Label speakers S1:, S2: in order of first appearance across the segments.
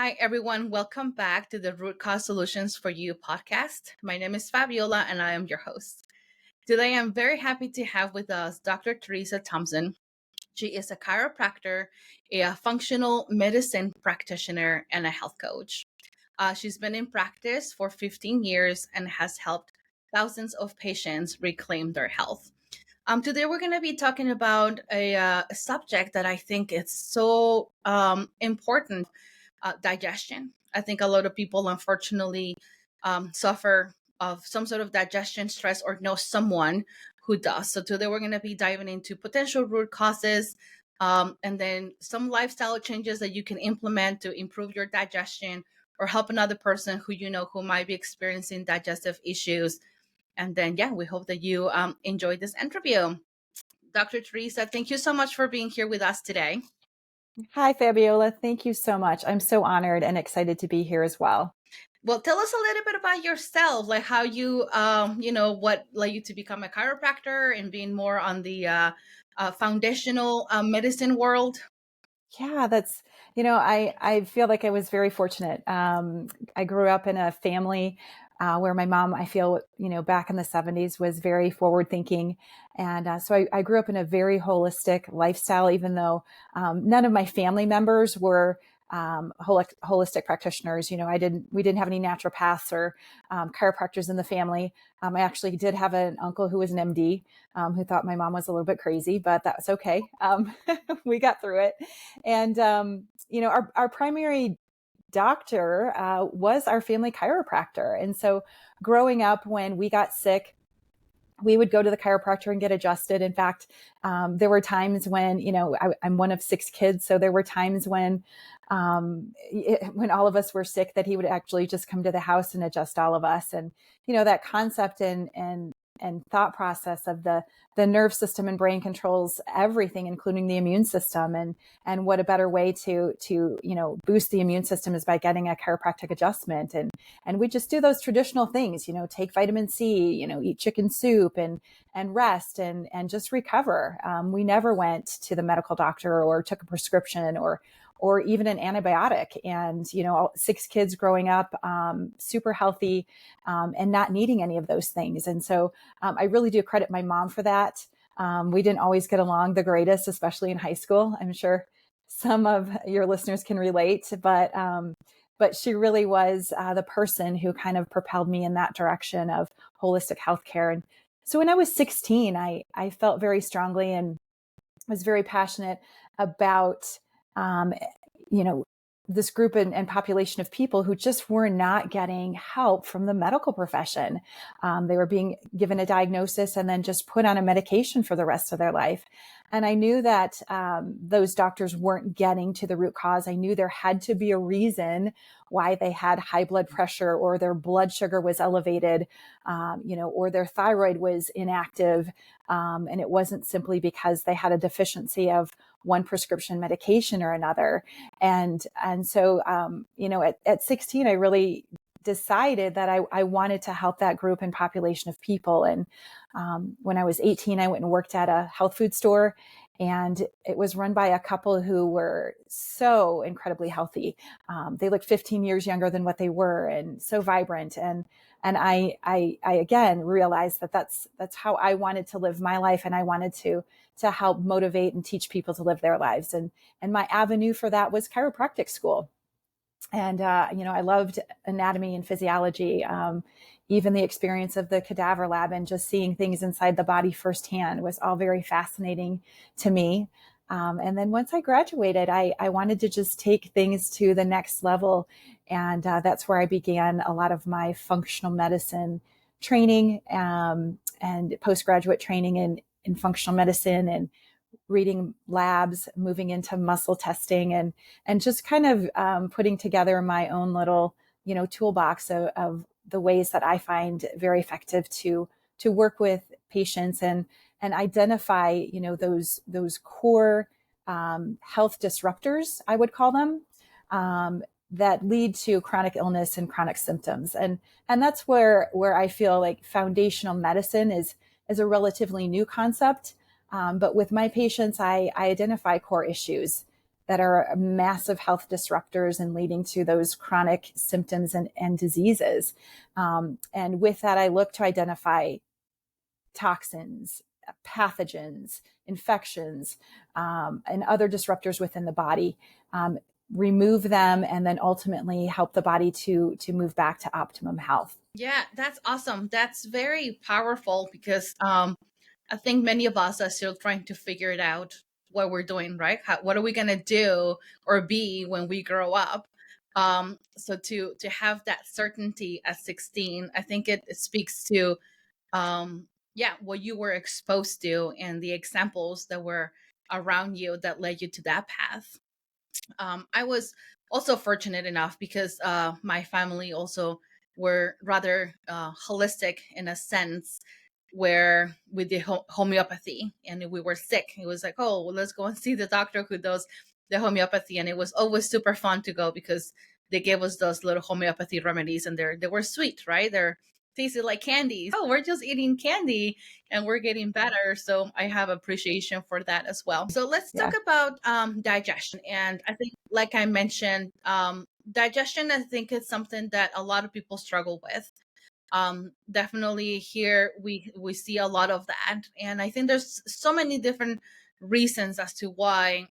S1: Hi, everyone. Welcome back to the Root Cause Solutions for You podcast. My name is Fabiola, and I am your host. Today, I'm very happy to have with us Dr. Teresa Thompson. She is a chiropractor, a functional medicine practitioner, and a health coach. She's been in practice for 15 years and has helped thousands of patients reclaim their health. Today, we're going to be talking about a subject that I think is so important, digestion. I think a lot of people, unfortunately, suffer of some sort of digestion stress or know someone who does. So today we're going to be diving into potential root causes, and then some lifestyle changes that you can implement to improve your digestion or help another person who you know who might be experiencing digestive issues. And then, yeah, we hope that you enjoyed this interview. Dr. Teresa, thank you so much for being here with us today.
S2: Hi, Fabiola. Thank you so much. I'm so honored and excited to be here as well.
S1: Well, tell us a little bit about yourself, like how you, what led you to become a chiropractor and being more on the foundational medicine world.
S2: Yeah, I feel like I was very fortunate. I grew up in a family where my mom, I feel, back in the 70s was very forward thinking. And so I grew up in a very holistic lifestyle, even though none of my family members were holistic practitioners. We didn't have any naturopaths or chiropractors in the family. I actually did have an uncle who was an MD who thought my mom was a little bit crazy, but that was okay. We got through it. And, our primary doctor was our family chiropractor. And so growing up, when we got sick, we would go to the chiropractor and get adjusted. In fact, there were times when, I'm one of 6 kids. So there were times when all of us were sick that he would actually just come to the house and adjust all of us. And, that concept and thought process of the nerve system and brain controls everything, including the immune system. And what a better way to boost the immune system is by getting a chiropractic adjustment. And we just do those traditional things, take vitamin C, eat chicken soup and rest and just recover. We never went to the medical doctor or took a prescription or even an antibiotic. And, 6 kids growing up, super healthy, and not needing any of those things. And so I really do credit my mom for that. We didn't always get along the greatest, especially in high school. I'm sure some of your listeners can relate, but she really was the person who kind of propelled me in that direction of holistic healthcare. And so when I was 16, I felt very strongly and was very passionate about this group and population of people who just were not getting help from the medical profession. They were being given a diagnosis and then just put on a medication for the rest of their life. And I knew that those doctors weren't getting to the root cause. I knew there had to be a reason why they had high blood pressure or their blood sugar was elevated, or their thyroid was inactive. And it wasn't simply because they had a deficiency of one prescription medication or another. And so, at 16, I really decided that I wanted to help that group and population of people. And when I was 18, I went and worked at a health food store, and it was run by a couple who were so incredibly healthy. They looked 15 years younger than what they were, and so vibrant. And I again realized that that's how I wanted to live my life, and I wanted to help motivate and teach people to live their lives. And my avenue for that was chiropractic school. And, I loved anatomy and physiology, even the experience of the cadaver lab and just seeing things inside the body firsthand was all very fascinating to me. And then once I graduated, I wanted to just take things to the next level. And that's where I began a lot of my functional medicine training and postgraduate training in functional medicine and reading labs, moving into muscle testing and just kind of putting together my own little, toolbox of the ways that I find very effective to work with patients and identify, those core health disruptors, I would call them, that lead to chronic illness and chronic symptoms. And that's where I feel like foundational medicine is a relatively new concept. But with my patients, I identify core issues that are massive health disruptors and leading to those chronic symptoms and diseases. And with that, I look to identify toxins, pathogens, infections, and other disruptors within the body, remove them, and then ultimately help the body to move back to optimum health.
S1: Yeah, that's awesome. That's very powerful because I think many of us are still trying to figure it out what we're doing, right? What are we gonna do or be when we grow up? So to have that certainty at 16, I think it speaks to yeah, what you were exposed to and the examples that were around you that led you to that path. I was also fortunate enough because my family also were rather holistic in a sense where we did homeopathy, and if we were sick, it was like, oh, well, let's go and see the doctor who does the homeopathy. And it was always super fun to go because they gave us those little homeopathy remedies, and they were sweet, right? They're tasted like candies. Oh, we're just eating candy and we're getting better. So I have appreciation for that as well. So let's talk
S2: Yeah.
S1: about digestion. And I think, like I mentioned, digestion, I think, is something that a lot of people struggle with. Definitely here we see a lot of that, and I think there's so many different reasons as to why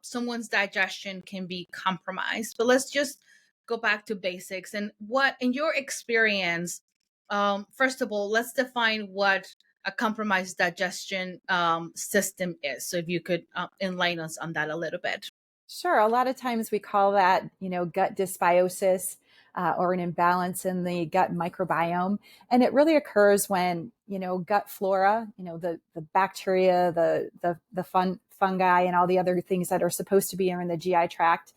S1: someone's digestion can be compromised. But let's just go back to basics. And what, in your experience, first of all, let's define what a compromised digestion system is. So if you could enlighten us on that a little bit.
S2: Sure. A lot of times we call that, gut dysbiosis, or an imbalance in the gut microbiome. And it really occurs when, gut flora, the bacteria, the fungi, and all the other things that are supposed to be in the GI tract,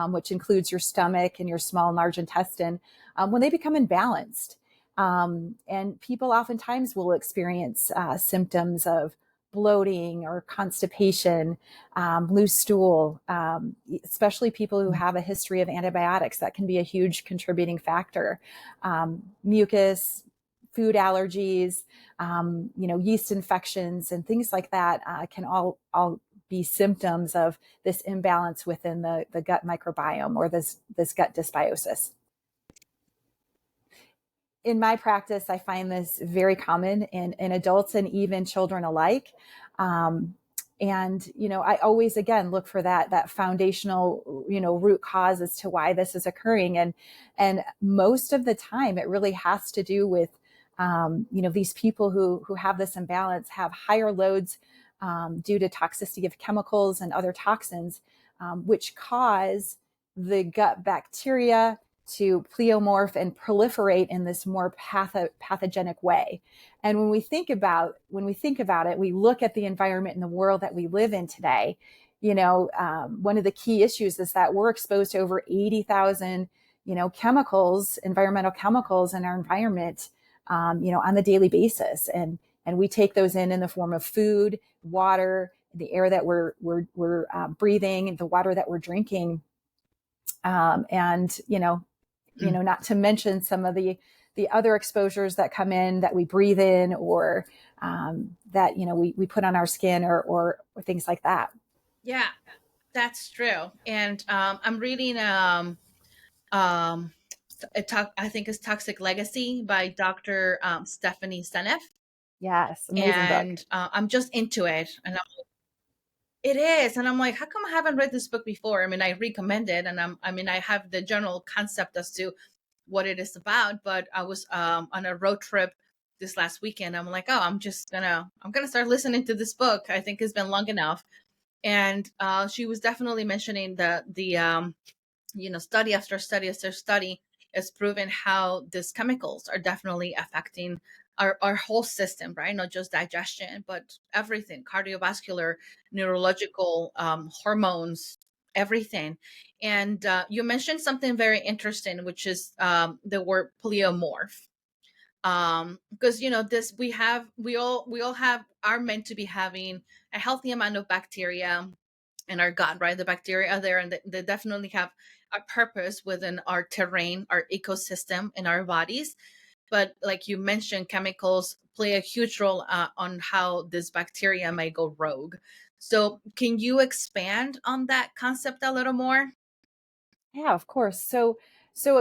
S2: which includes your stomach and your small and large intestine, when they become imbalanced. And people oftentimes will experience symptoms of bloating or constipation, loose stool, especially people who have a history of antibiotics. That can be a huge contributing factor. Mucus, food allergies, yeast infections, and things like that can all be symptoms of this imbalance within the gut microbiome, or this gut dysbiosis. In my practice, I find this very common in adults and even children alike. And, I always, again, look for that foundational, root cause as to why this is occurring. And most of the time it really has to do with, these people who have this imbalance have higher loads due to toxicity of chemicals and other toxins, which cause the gut bacteria to pleomorph and proliferate in this more pathogenic way. And when we think about it, we look at the environment in the world that we live in today. One of the key issues is that we're exposed to over 80,000, chemicals, environmental chemicals in our environment, on the daily basis. And we take those in the form of food, water, the air that we're breathing, the water that we're drinking. And, not to mention some of the other exposures that come in that we breathe in, or that, we put on our skin, or things like that.
S1: Yeah, that's true. And I'm reading I think it's Toxic Legacy by Dr. Stephanie Seneff.
S2: Yes. Amazing book.
S1: And I'm just into it. And it is. And I'm like, how come I haven't read this book before? I mean, I recommend it, and I have the general concept as to what it is about, but I was on a road trip this last weekend. I'm like, oh, I'm gonna start listening to this book. I think it's been long enough. And she was definitely mentioning the study after study after study has proven how these chemicals are definitely affecting our whole system, right? Not just digestion, but everything: cardiovascular, neurological, hormones, everything. And you mentioned something very interesting, which is the word pleomorph. Because this, we all are meant to be having a healthy amount of bacteria in our gut, right? The bacteria are there, and they definitely have a purpose within our terrain, our ecosystem in our bodies. but like you mentioned, chemicals play a huge role on how this bacteria may go rogue. So can you expand on that concept a little more?
S2: Yeah, of course. So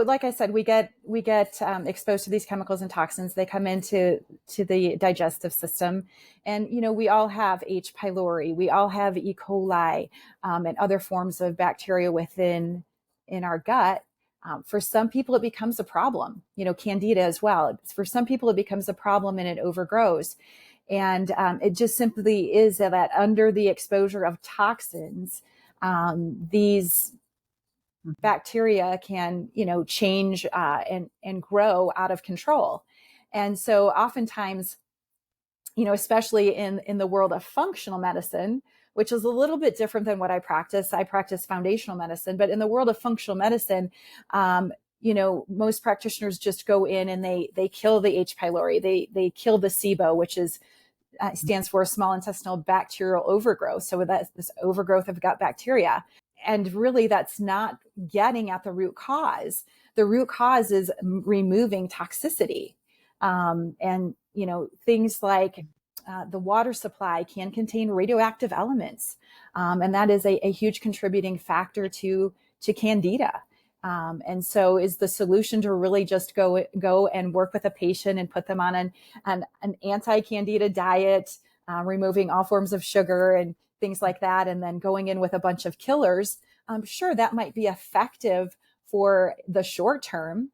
S2: like I said, we get exposed to these chemicals and toxins. They come to the digestive system, and we all have H. pylori, we all have E. coli, and other forms of bacteria within in our gut. For some people, it becomes a problem. Candida as well. For some people, it becomes a problem and it overgrows, and it just simply is that under the exposure of toxins, these bacteria can change and grow out of control. And so oftentimes, especially in the world of functional medicine, which is a little bit different than what I practice foundational medicine, but in the world of functional medicine, most practitioners just go in and they kill the H. pylori, they kill the SIBO, which is stands for small intestinal bacterial overgrowth. So that's this overgrowth of gut bacteria. And really, that's not getting at the root cause. The root cause is removing toxicity. And, things like the water supply can contain radioactive elements. And that is a huge contributing factor to candida. And so is the solution to really just go and work with a patient and put them on an anti-candida diet, removing all forms of sugar and things like that, and then going in with a bunch of killers. Sure, that might be effective for the short term,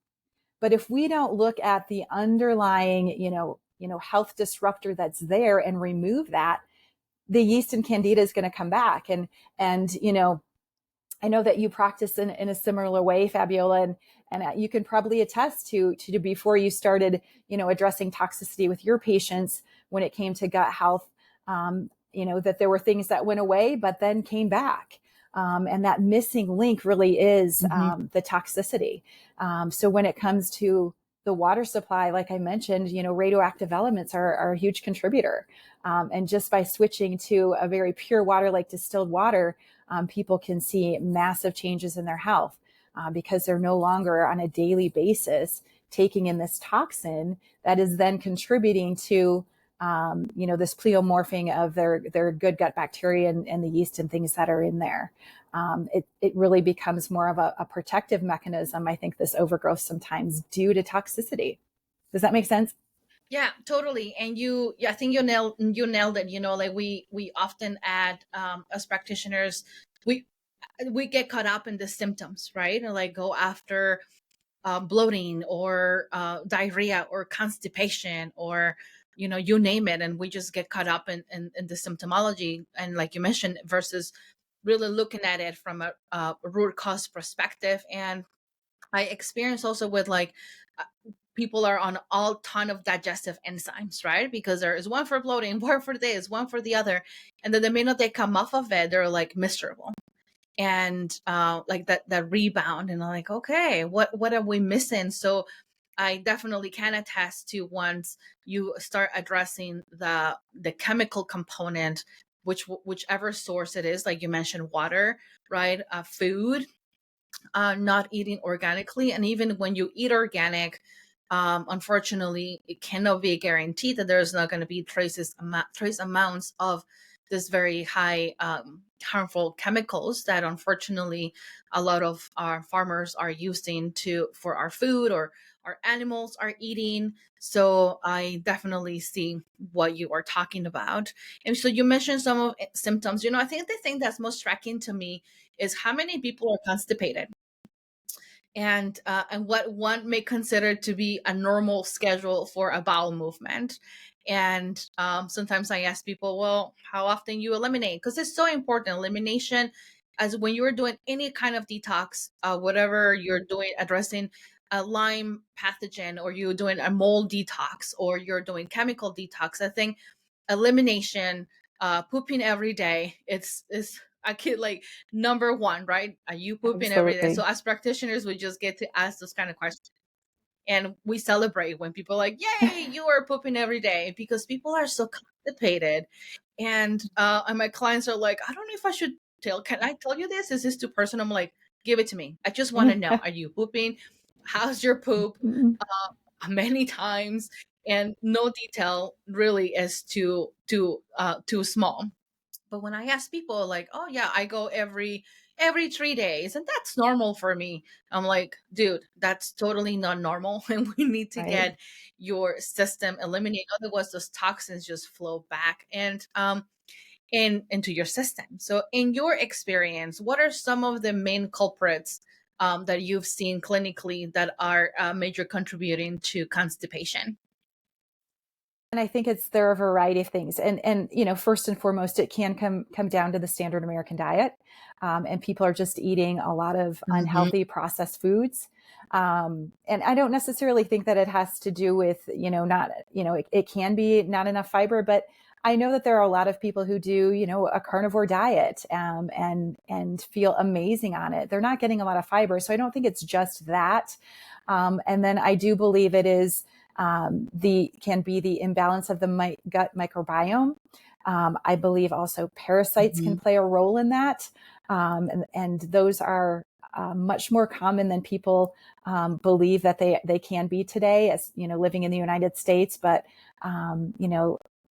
S2: but if we don't look at the underlying, health disruptor that's there and remove that, the yeast and candida is going to come back. And I know that you practice in a similar way, Fabiola, and you can probably attest to before you started, addressing toxicity with your patients when it came to gut health, that there were things that went away but then came back. And that missing link really is the toxicity. So when it comes to the water supply, like I mentioned, radioactive elements are a huge contributor. And just by switching to a very pure water, like distilled water, people can see massive changes in their health because they're no longer on a daily basis taking in this toxin that is then contributing to this pleomorphing of their good gut bacteria and the yeast and things that are in there. It really becomes more of a protective mechanism, I think, this overgrowth sometimes due to toxicity. Does that make sense?
S1: Yeah, totally. And I think you nailed it. Like we often add, as practitioners, we we get caught up in the symptoms, right? And like go after bloating or diarrhea or constipation or you name it, and we just get caught up in the symptomology. And like you mentioned, versus really looking at it from a root cause perspective. And I experience also with like uh, people are on all ton of digestive enzymes, right? Because there is one for bloating, one for this, one for the other, and then the minute they come off of it, they're like miserable and like that rebound, and I'm like, okay, what are we missing? So I definitely can attest to once you start addressing the chemical component, whichever source it is, like you mentioned, water, right? Food, not eating organically. And even when you eat organic, unfortunately, it cannot be guaranteed that there's not going to be trace amounts of this very high harmful chemicals that unfortunately a lot of our farmers are using to for our food or our animals are eating. So I definitely see what you are talking about. And so you mentioned some of symptoms. I think the thing that's most striking to me is how many people are constipated, and what one may consider to be a normal schedule for a bowel movement. And sometimes I ask people, well, how often you eliminate? Because it's so important. Elimination, as when you're doing any kind of detox, whatever you're doing, addressing a Lyme pathogen, or you're doing a mold detox, or you're doing chemical detox, I think elimination, pooping every day, it's I kid, like, number one, right? Are you pooping every day? So
S2: Absolutely.
S1: as practitioners, we just get to ask those kind of questions, and we celebrate when people are like, yay, you are pooping every day, because people are so constipated. And my clients are like, I don't know if I should can I tell you this? Is this too personal? I'm like, give it to me. I just want to know, are you pooping? How's your poop? many times, and no detail really is too small. But when I ask people like, oh yeah, I go every 3 days and that's normal for me. I'm like, dude, that's totally not normal. And we need to
S2: Right.
S1: get your system eliminated. Otherwise those toxins just flow back and into your system. So in your experience, what are some of the main culprits that you've seen clinically that are major contributing to constipation?
S2: And I think there are a variety of things. And first and foremost, it can come down to the standard American diet. And people are just eating a lot of
S1: Mhm.
S2: unhealthy processed foods. And I don't necessarily think that it has to do with, not, it can be not enough fiber, but I know that there are a lot of people who do, a carnivore diet, and feel amazing on it. They're not getting a lot of fiber. So I don't think it's just that. And then I do believe it is, can be the imbalance of the gut microbiome. I believe also parasites can
S1: Mhm.
S2: play a role in that. And those are much more common than people believe that they can be today, as living in the United States. But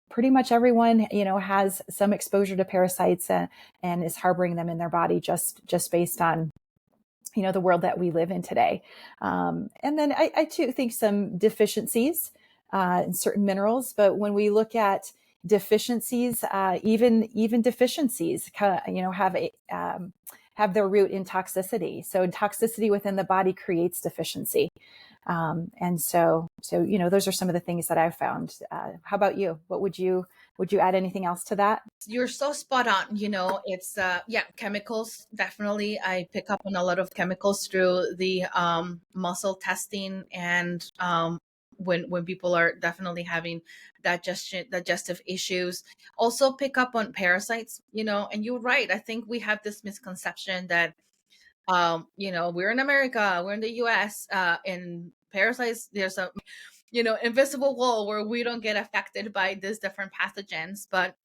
S2: pretty much everyone has some exposure to parasites, and is harboring them in their body, just based on the world that we live in today. And then I too think some deficiencies in certain minerals. But when we look at deficiencies, even deficiencies, have their root in toxicity. So toxicity within the body creates deficiency. And so those are some of the things that I've found. How about you? Would you add anything else to that?
S1: You're so spot on. It's yeah, chemicals. Definitely. I pick up on a lot of chemicals through the muscle testing, and when people are definitely having digestive issues. Also pick up on parasites, and you're right. I think we have this misconception that we're in America, we're in the US, and parasites, there's a invisible wall where we don't get affected by these different pathogens. But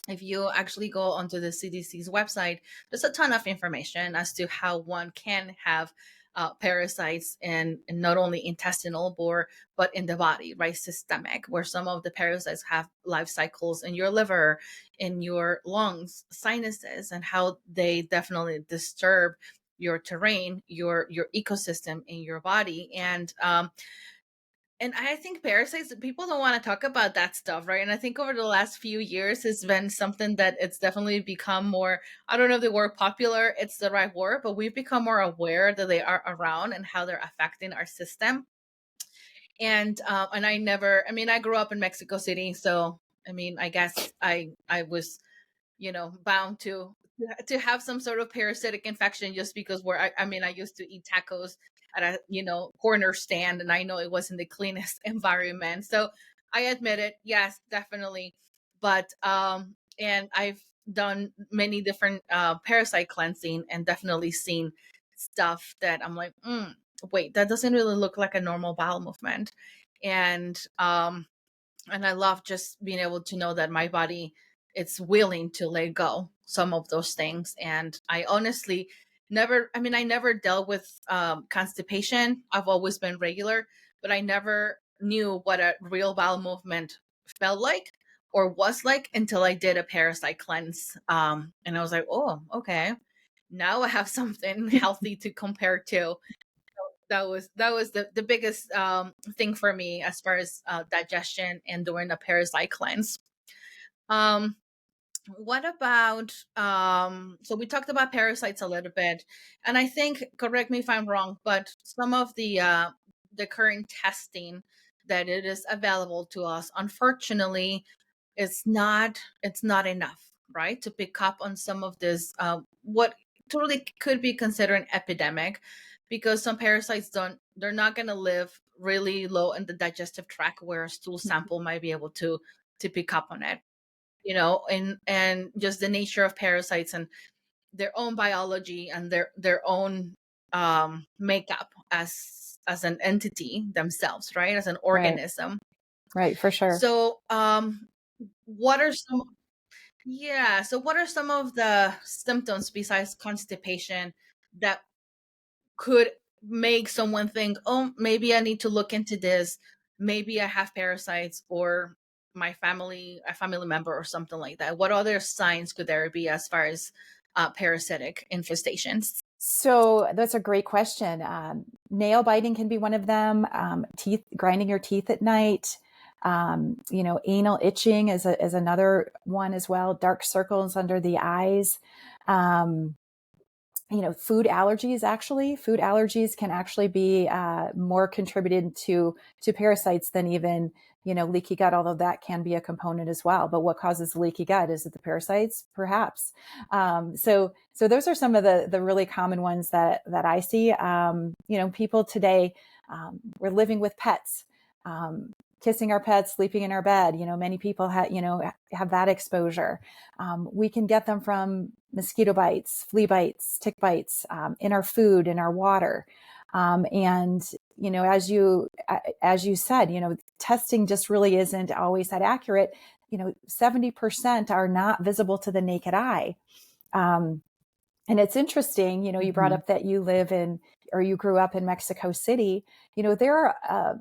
S1: if you actually go onto the CDC's website, there's a ton of information as to how one can have parasites in not only intestinal but in the body, right? Systemic, where some of the parasites have life cycles in your liver, in your lungs, sinuses, and how they definitely disturb your terrain, your ecosystem in your body. And I think parasites, people don't want to talk about that stuff, right? And I think over the last few years, it's been something that it's definitely become more, I don't know if the word popular, it's the right word, but we've become more aware that they are around and how they're affecting our system. And I grew up in Mexico City. So, I guess I was bound to have some sort of parasitic infection just because I used to eat tacos at a corner stand, and I know it wasn't the cleanest environment. So I admit it, yes, definitely. But and I've done many different parasite cleansing and definitely seen stuff that I'm like, wait, that doesn't really look like a normal bowel movement. And um and I love just being able to know that my body, it's willing to let go some of those things. And I honestly I never dealt with constipation. I've always been regular, but I never knew what a real bowel movement felt like or was like until I did a parasite cleanse. And I was like, oh, okay, now I have something healthy to compare to. That was the biggest thing for me as far as digestion and doing a parasite cleanse. Um, what about so we talked about parasites a little bit, and I think, correct me if I'm wrong, but some of the current testing that it is available to us, unfortunately, it's not enough, right, to pick up on some of this what totally could be considered an epidemic, because some parasites they're not going to live really low in the digestive tract where a stool sample might be able to pick up on it, and just the nature of parasites and their own biology and their own makeup as an entity themselves, right, as an
S2: Right.
S1: organism.
S2: Right. For sure.
S1: So what are some yeah, so what are some of the symptoms besides constipation that could make someone think, oh, maybe I need to look into this. Maybe I have parasites, or a family member or something like that? What other signs could there be as far as parasitic infestations?
S2: So that's a great question. Nail biting can be one of them. Grinding your teeth at night. Anal itching is another one as well. Dark circles under the eyes. Um, food allergies can actually be more contributed to parasites than even, leaky gut, although that can be a component as well. But what causes leaky gut? Is it the parasites? Perhaps. So those are some of the really common ones that I see. People today, we're living with pets. Kissing our pets, sleeping in our bed. Many people have that exposure. We can get them from mosquito bites, flea bites, tick bites, in our food, in our water. And as you said, testing just really isn't always that accurate. 70% are not visible to the naked eye. And it's interesting, you brought up that you grew up in Mexico City. There are,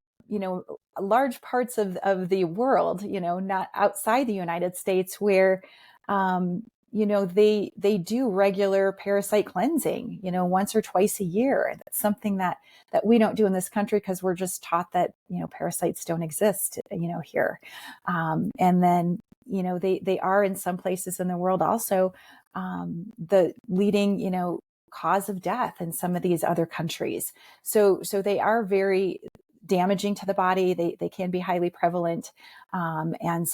S2: large parts of the world, not outside the United States, where, they do regular parasite cleansing, once or twice a year. That's something that we don't do in this country because we're just taught that, parasites don't exist, here. And then, they are in some places in the world also the leading, cause of death in some of these other countries. So they are very damaging to the body. They can be highly prevalent. And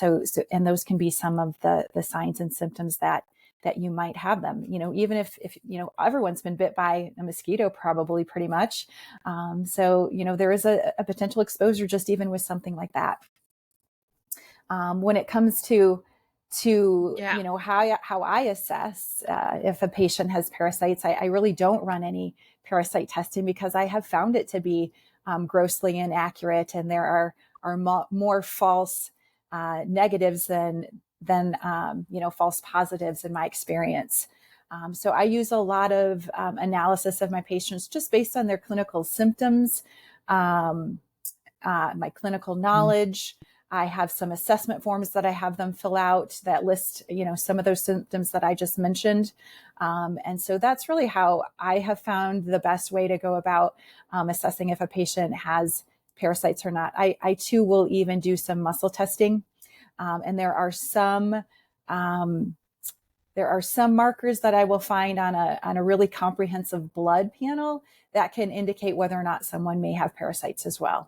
S2: and those can be some of the signs and symptoms that you might have them, even if everyone's been bit by a mosquito, probably pretty much. So there is a potential exposure just even with something like that. When it comes to
S1: Yeah.
S2: how I assess if a patient has parasites, I really don't run any parasite testing because I have found it to be grossly inaccurate, and there are more false negatives than false positives in my experience. So I use a lot of analysis of my patients just based on their clinical symptoms, my clinical knowledge. I have some assessment forms that I have them fill out that list, some of those symptoms that I just mentioned. And so that's really how I have found the best way to go about assessing if a patient has parasites or not. I too will even do some muscle testing. And there are some markers that I will find on a really comprehensive blood panel that can indicate whether or not someone may have parasites as well.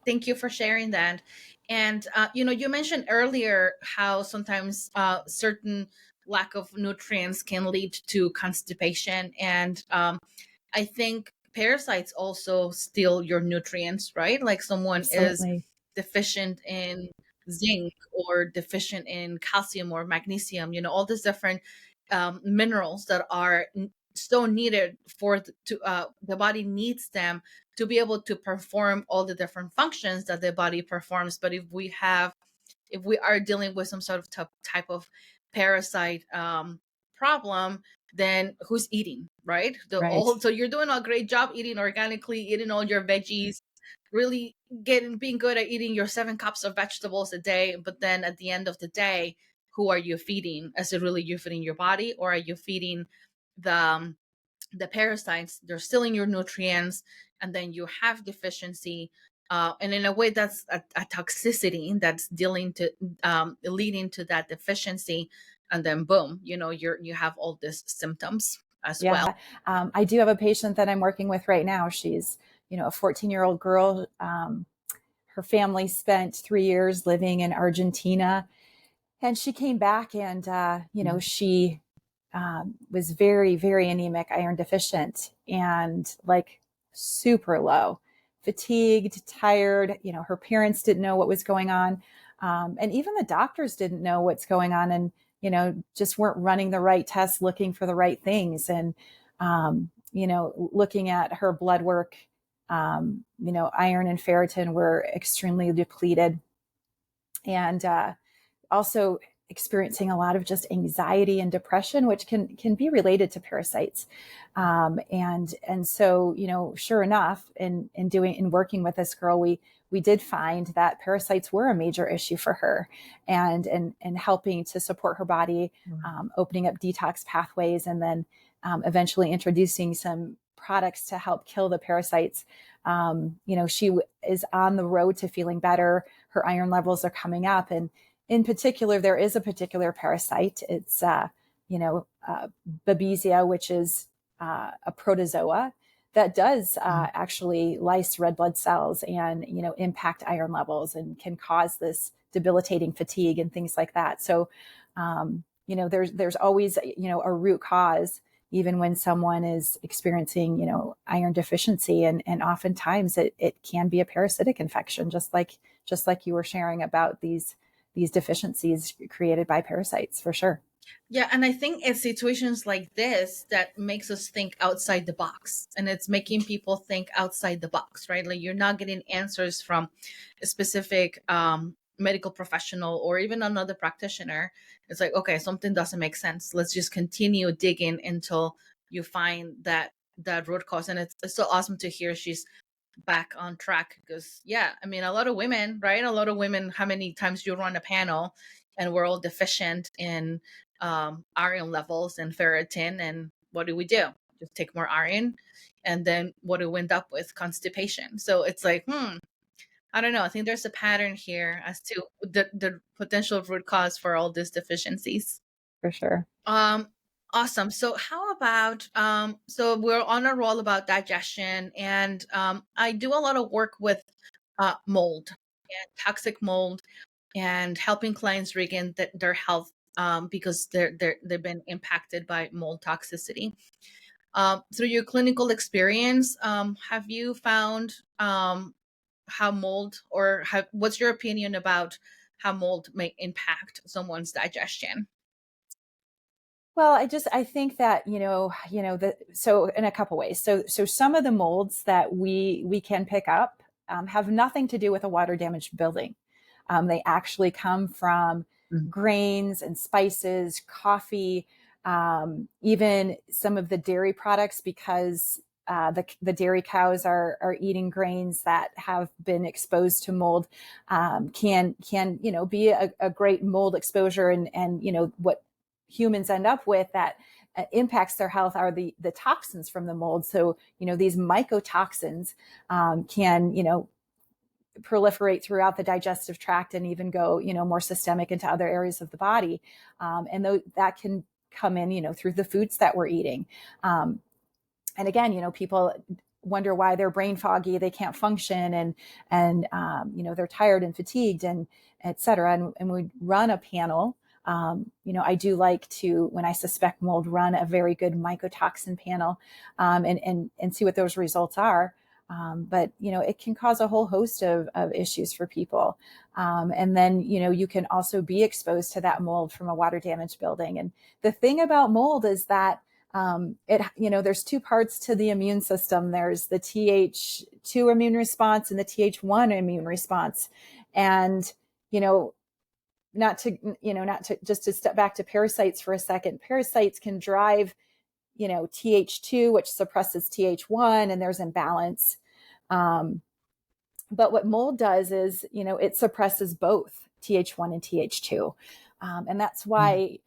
S1: Thank you for sharing that. And you mentioned earlier how sometimes certain lack of nutrients can lead to constipation, and I think parasites also steal your nutrients, right? Like someone is
S2: Absolutely.
S1: deficient in zinc or deficient in calcium or magnesium, all these different minerals that are so needed for the body needs them to be able to perform all the different functions that the body performs. But if we are dealing with some sort of type of parasite problem, then who's eating, right?
S2: Right.
S1: So you're doing a great job eating organically, eating all your veggies, really being good at eating your 7 cups of vegetables a day. But then at the end of the day, who are you feeding? Is it really you feeding your body, or are you feeding the the parasites? They're stealing your nutrients, and then you have deficiency, and in a way that's a toxicity that's leading to that deficiency, and then boom, you have all these symptoms as
S2: Yeah.
S1: well.
S2: I do have a patient that I'm working with right now. She's, a 14-year-old girl. Her family spent 3 years living in Argentina, and she came back and, she was very, very anemic, iron deficient, and like super low, fatigued, tired. Her parents didn't know what was going on. And even the doctors didn't know what's going on, and, just weren't running the right tests, looking for the right things. And, looking at her blood work, iron and ferritin were extremely depleted. And also, experiencing a lot of just anxiety and depression, which can be related to parasites. And so, sure enough, in working with this girl, we did find that parasites were a major issue for her, and helping to support her body, opening up detox pathways, and then eventually introducing some products to help kill the parasites. She is on the road to feeling better. Her iron levels are coming up, and in particular, there is a particular parasite. It's Babesia, which is a protozoa that does actually lyse red blood cells and impact iron levels and can cause this debilitating fatigue and things like that. So there's always a root cause, even when someone is experiencing iron deficiency, and oftentimes it can be a parasitic infection, just like you were sharing about these deficiencies created by parasites, for sure.
S1: Yeah, and I think it's situations like this that makes us think outside the box, and it's making people think outside the box, right? Like, you're not getting answers from a specific medical professional or even another practitioner. It's like, okay, something doesn't make sense. Let's just continue digging until you find that root cause. And it's so awesome to hear she's back on track, because I mean, a lot of women, right? A lot of women, how many times you run a panel and we're all deficient in iron levels and ferritin, and what do? Just take more iron, and then what do we end up with? Constipation. So it's like, I don't know. I think there's a pattern here as to the potential root cause for all these deficiencies.
S2: For sure.
S1: Awesome. So how about so we're on a roll about digestion, and I do a lot of work with mold and toxic mold, and helping clients regain their health because they've been impacted by mold toxicity. Through your clinical experience, have you found how mold, or what's your opinion about how mold may impact someone's digestion?
S2: Well, I think that, so in a couple ways. So some of the molds that we can pick up have nothing to do with a water damaged building. They actually come from grains and spices, coffee, even some of the dairy products, because the dairy cows are eating grains that have been exposed to mold, can be a great mold exposure, and what humans end up with that impacts their health are the toxins from the mold. So these mycotoxins can proliferate throughout the digestive tract and even go more systemic into other areas of the body, and that can come in through the foods that we're eating. And again, people wonder why they're brain foggy, they can't function, and they're tired and fatigued, and et cetera. And we run a panel. I do like to, when I suspect mold, run a very good mycotoxin panel, and see what those results are. But it can cause a whole host of issues for people. And then, you can also be exposed to that mold from a water damaged building. And the thing about mold is that there's two parts to the immune system. There's the Th2 immune response and the Th1 immune response. And, not to just to step back to parasites for a second, parasites can drive, Th2, which suppresses Th1, and there's imbalance. But what mold does is, it suppresses both Th1 and Th2. And that's why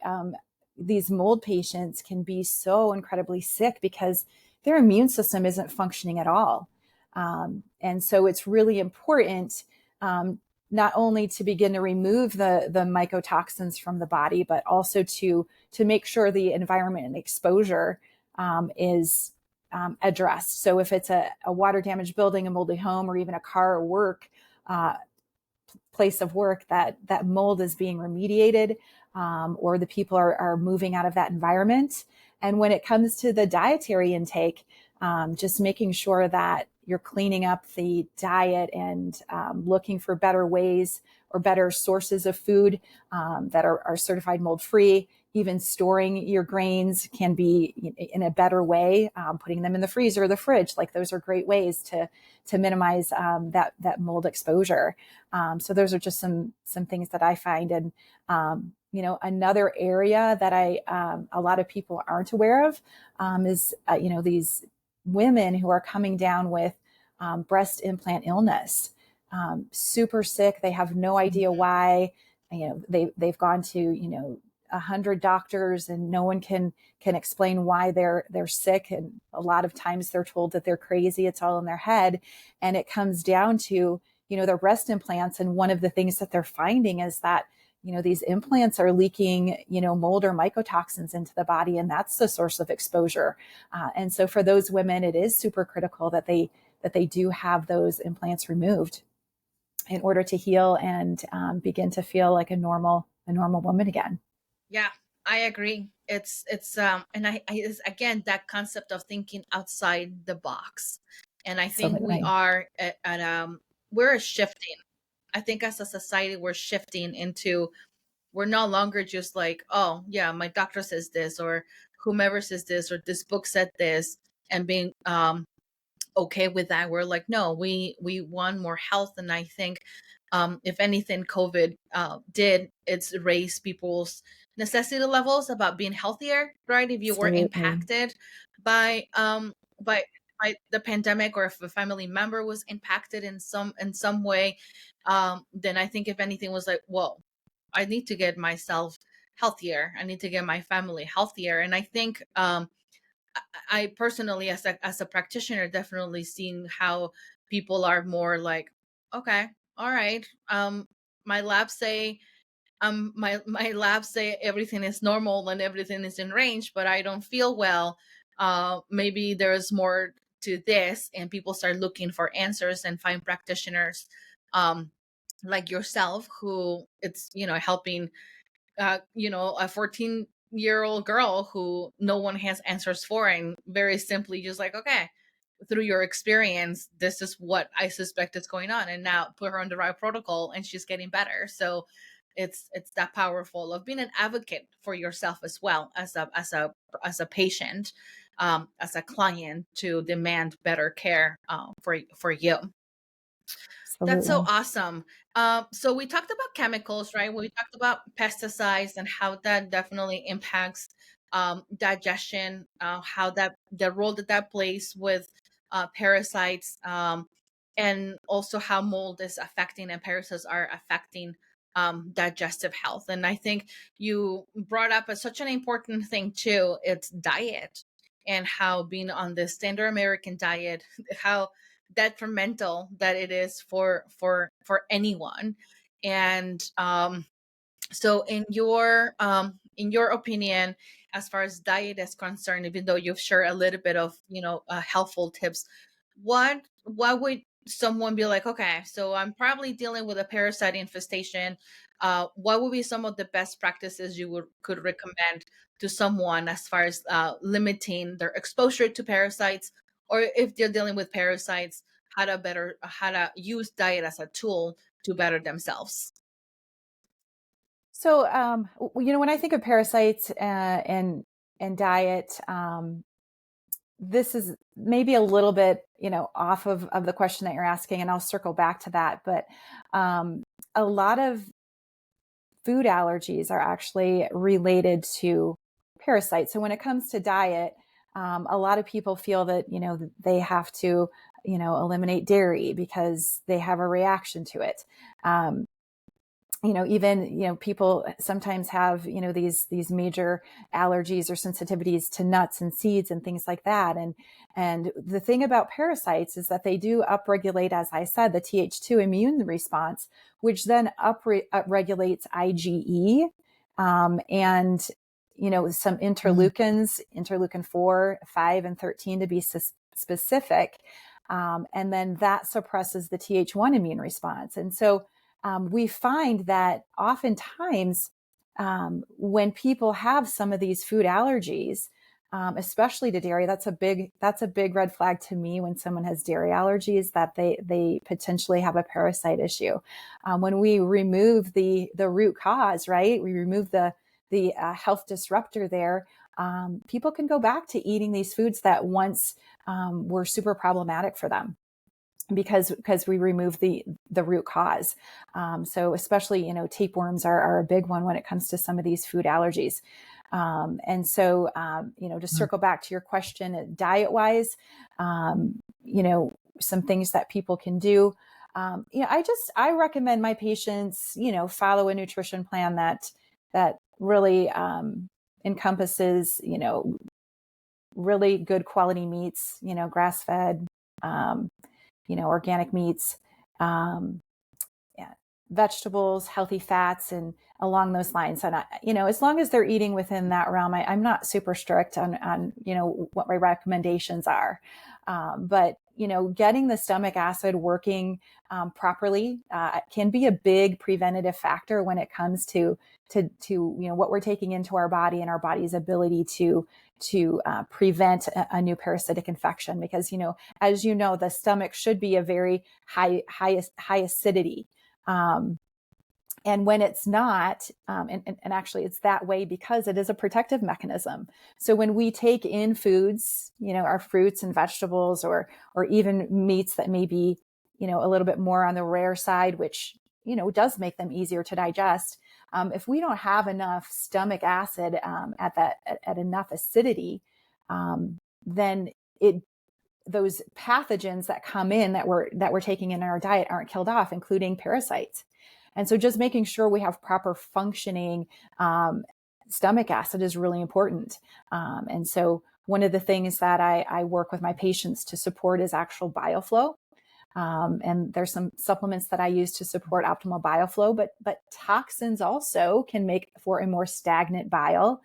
S2: these mold patients can be so incredibly sick, because their immune system isn't functioning at all. And so it's really important, not only to begin to remove the mycotoxins from the body, but also to make sure the environment and exposure is addressed. So if it's a water damaged building, a moldy home, or even a car or work place of work, that mold is being remediated, or the people are moving out of that environment. And when it comes to the dietary intake, just making sure that you're cleaning up the diet and looking for better ways or better sources of food that are certified mold free. Even storing your grains can be in a better way, putting them in the freezer or the fridge. Like, those are great ways to minimize that mold exposure. So those are just some things that I find. And Another area that a lot of people aren't aware of is, these women who are coming down with breast implant illness, super sick. They have no idea
S1: Mhm.
S2: why. They've gone to 100 doctors, and no one can explain why they're sick. And a lot of times they're told that they're crazy. It's all in their head, and it comes down to their breast implants. And one of the things that they're finding is that these implants are leaking, mold or mycotoxins into the body, and that's the source of exposure. And so for those women, it is super critical that they do have those implants removed in order to heal and begin to feel like a normal woman again.
S1: Yeah, I agree. And again, that concept of thinking outside the box. And I think we
S2: Absolutely.
S1: are we're shifting. I think as a society, we're shifting into, we're no longer just like, oh yeah, my doctor says this, or whomever says this, or this book said this, and being okay with that. We're like, no, we want more health. And I think if anything, COVID did, it's raise people's necessity levels about being healthier, right? If you were
S2: Absolutely.
S1: impacted by by by the pandemic, or if a family member was impacted in some way, then I think if anything was like, whoa, I need to get myself healthier, I need to get my family healthier. And I think I personally, as a practitioner, definitely seeing how people are more like, okay, all right, my labs say my labs say everything is normal and everything is in range, but I don't feel well. Maybe there's more to this, and people start looking for answers and find practitioners like yourself, who it's helping a 14-year-old girl who no one has answers for, and very simply just like, okay, through your experience, this is what I suspect is going on, and now put her on the right protocol, and she's getting better. So it's that powerful of being an advocate for yourself as well, as a patient, as a client, to demand better care for you. That's so
S2: Absolutely.
S1: awesome. So we talked about chemicals, right? We talked about pesticides and how that definitely impacts digestion, how that the role that plays with parasites, and also how mold is affecting and parasites are affecting digestive health. And I think you brought up such an important thing too. It's diet, and how being on the standard American diet, how detrimental that it is for anyone. And so in your opinion, as far as diet is concerned, even though you've shared a little bit of helpful tips, what would someone be like, okay, so I'm probably dealing with a parasite infestation, what would be some of the best practices you could recommend to someone as far as limiting their exposure to parasites, or if they're dealing with parasites, how to use diet as a tool to better themselves?
S2: So, when I think of parasites and diet, this is maybe a little bit, off of the question that you're asking, and I'll circle back to that. But a lot of food allergies are actually related to parasites. So when it comes to diet, a lot of people feel that, they have to, eliminate dairy because they have a reaction to it. Um, even people sometimes have these major allergies or sensitivities to nuts and seeds and things like that. And the thing about parasites is that they do upregulate, as I said, the Th2 immune response, which then upregulates IgE, and some
S1: Mm.
S2: interleukins, interleukin 4, 5, and 13 to be specific. And then that suppresses the Th1 immune response. And so we find that oftentimes when people have some of these food allergies, especially to dairy, that's a big red flag to me when someone has dairy allergies, that they potentially have a parasite issue. When we remove the root cause, right? We remove the health disruptor there. People can go back to eating these foods that once were super problematic for them. because we remove the root cause. So especially, tapeworms are a big one when it comes to some of these food allergies. And so, to circle back to your question, diet wise, some things that people can do. I recommend my patients, follow a nutrition plan that really encompasses, really good quality meats, grass fed, organic meats, um, yeah, vegetables, healthy fats, and along those lines. And as long as they're eating within that realm, I'm not super strict on what my recommendations are. But getting the stomach acid working properly can be a big preventative factor when it comes to what we're taking into our body and our body's ability to prevent a new parasitic infection. Because as the stomach should be a very high acidity. And when it's not, and actually it's that way because it is a protective mechanism. So when we take in foods, our fruits and vegetables, or even meats that may be, a little bit more on the rare side, which, does make them easier to digest. If we don't have enough stomach acid at enough acidity, then those pathogens that come in that we're taking in our diet aren't killed off, including parasites. And so just making sure we have proper functioning stomach acid is really important. And so one of the things that I work with my patients to support is actual bioflow. And there's some supplements that I use to support optimal bioflow, but toxins also can make for a more stagnant bile.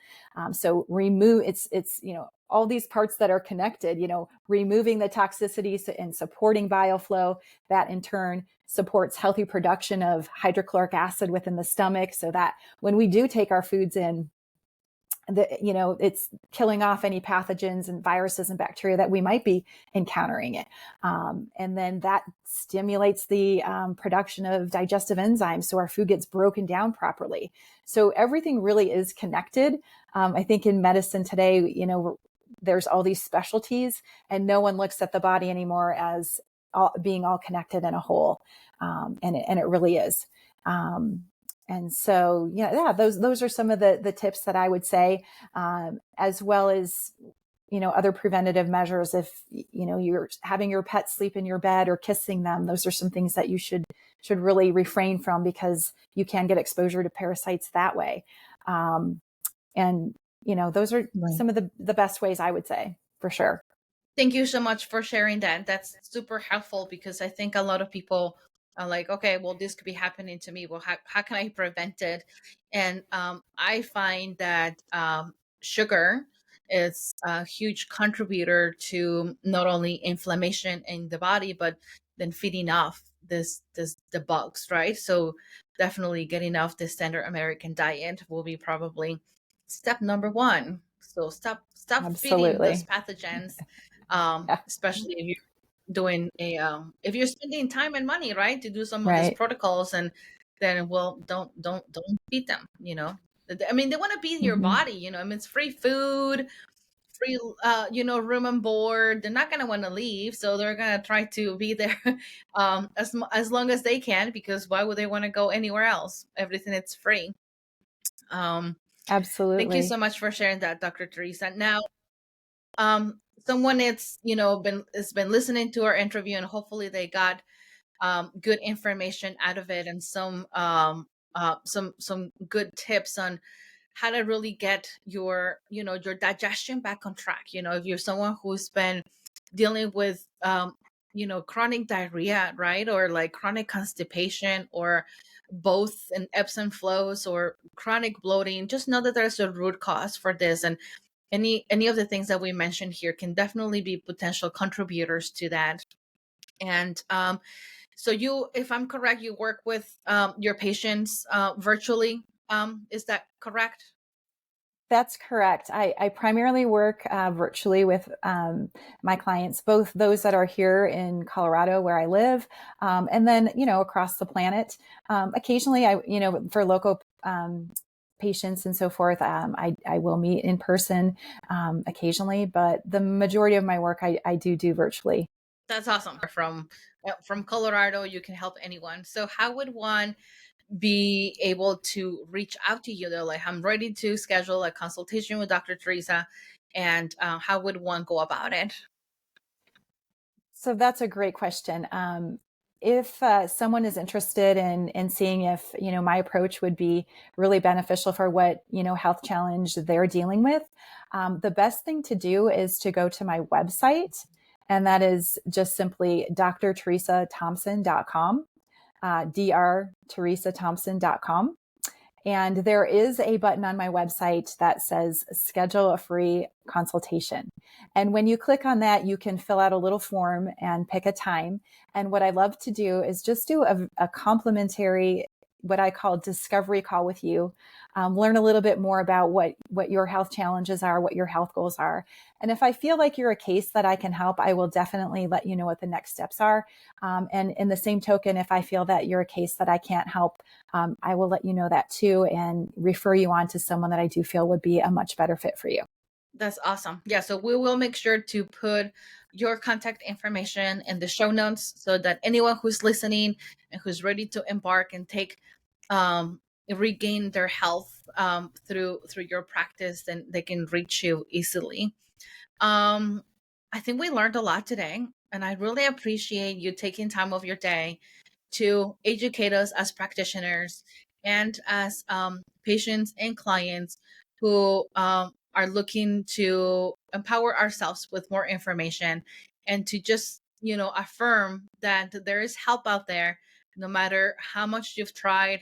S2: So it's all these parts that are connected, removing the toxicities and supporting bioflow, that in turn supports healthy production of hydrochloric acid within the stomach, so that when we do take our foods in, it's killing off any pathogens and viruses and bacteria that we might be encountering it. And then that stimulates the production of digestive enzymes, so our food gets broken down properly. So everything really is connected. I think in medicine today, there's all these specialties, and no one looks at the body anymore as being all connected in a whole. And it really is. And so, those are some of the tips that I would say, as well as, other preventative measures. If, you're having your pet sleep in your bed or kissing them, those are some things that you should really refrain from, because you can get exposure to parasites that way. And, those are some of the best ways, I would say, for sure.
S1: Thank you so much for sharing that. That's super helpful, because I think a lot of people are like, okay, well, this could be happening to me. Well, how can I prevent it? And I find that sugar is a huge contributor to not only inflammation in the body, but then feeding off the bugs, right? So definitely getting off the standard American diet will be probably step number one. So stop feeding those
S2: Absolutely.
S1: pathogens,
S2: Yeah.
S1: especially if you're doing if you're spending time and money, right, to do some of these
S2: Right.
S1: protocols. And then, well, don't feed them. I mean, they want to be in your
S2: Mm-hmm.
S1: body. I mean, it's free food, free room and board. They're not going to want to leave, so they're going to try to be there as long as they can, because why would they want to go anywhere else? Everything is free. um Thank you so
S2: Absolutely.
S1: much for sharing that, Dr. Teresa. Now, someone has been listening to our interview, and hopefully they got good information out of it, and some good tips on how to really get your digestion back on track. If you're someone who's been dealing with chronic diarrhea, right, or like chronic constipation, or both in ebbs and flows, or chronic bloating, just know that there's a root cause for this. And any of the things that we mentioned here can definitely be potential contributors to that. And so you, if I'm correct, you work with your patients virtually. Is that correct?
S2: That's correct. I primarily work virtually with my clients, both those that are here in Colorado where I live, and then, across the planet. Occasionally, for local patients and so forth, I will meet in person occasionally, but the majority of my work I do virtually.
S1: That's awesome. From from Colorado, you can help anyone. So how would one be able to reach out to you? They're like, I'm ready to schedule a consultation with Dr. Teresa. And how would one go about it?
S2: So that's a great question. If someone is interested in seeing if my approach would be really beneficial for what health challenge they're dealing with, the best thing to do is to go to my website, and that is just simply drteresathompson.com, drteresathompson.com. And there is a button on my website that says schedule a free consultation. And when you click on that, you can fill out a little form and pick a time. And what I love to do is just do a complimentary, what I call discovery call with you, learn a little bit more about what your health challenges are, what your health goals are. And if I feel like you're a case that I can help, I will definitely let you know what the next steps are. And in the same token, if I feel that you're a case that I can't help, I will let you know that too and refer you on to someone that I do feel would be a much better fit for you.
S1: That's awesome. Yeah, so we will make sure to put your contact information in the show notes so that anyone who's listening and who's ready to embark and take regain their health through your practice, then they can reach you easily. I think we learned a lot today, and I really appreciate you taking time of your day to educate us as practitioners and as patients and clients who are looking to empower ourselves with more information and to just, affirm that there is help out there, no matter how much you've tried,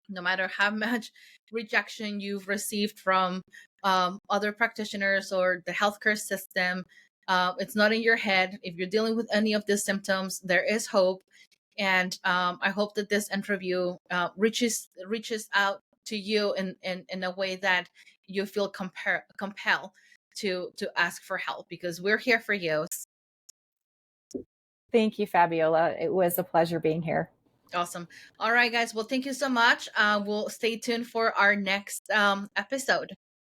S1: no matter how much rejection you've received from other practitioners or the healthcare system. It's not in your head. If you're dealing with any of these symptoms, there is hope. And I hope that this interview reaches out to you in a way that you feel compelled to ask for help, because we're here for you.
S2: Thank you, Fabiola. It was a pleasure being here.
S1: Awesome. All right, guys. Well, thank you so much. We'll stay tuned for our next episode.